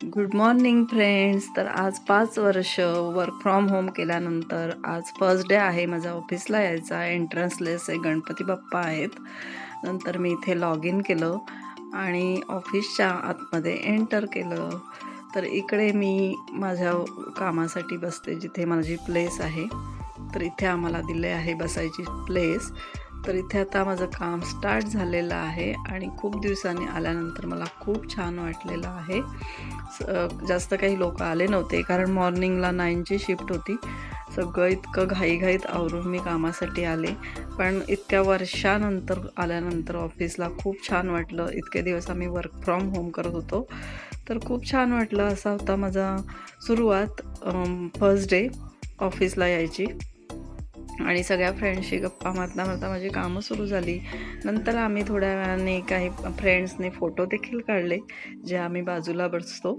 Good morning friends. तर आज 5 वर्ष वर्क फ्रॉम होम केल्यानंतर आज फर्स्ट डे आहे माझा ऑफिसला यायचा. एंट्रन्सलेस आहे, गणपती बाप्पा आहेत. नंतर मी इथे लॉग इन केलं आणि ऑफिसच्या आतमध्ये एंटर केलं. तर इकडे मी माझ्या कामासाठी बसते, जिथे माझी प्लेस आहे. तर इथे आम्हाला दिले आहे बसायची प्लेस. तर इथे आता माझं काम स्टार्ट झालेलं आहे आणि खूप दिवसांनी आल्यानंतर मला खूप छान वाटलेलं आहे. जास्त काही लोक आले नव्हते, कारण मॉर्निंगला 9ची शिफ्ट होती. सगळं इतकं घाईघाईत आवरून मी कामासाठी आले. पण इतक्या वर्षानंतर आल्यानंतर ऑफिसला खूप छान वाटलं. इतके दिवस आम्ही वर्क फ्रॉम होम करत होतो, तर खूप छान वाटलं. असा होता माझा सुरुवात, फर्स्ट डे ऑफिसला यायची. आणि सगळ्या फ्रेंड्सशी गप्पा मारता मारता माझी कामं सुरू झाली. नंतर आम्ही थोड्या वेळाने काही फ्रेंड्सने फोटो देखील काढले, जे आम्ही बाजूला बसतो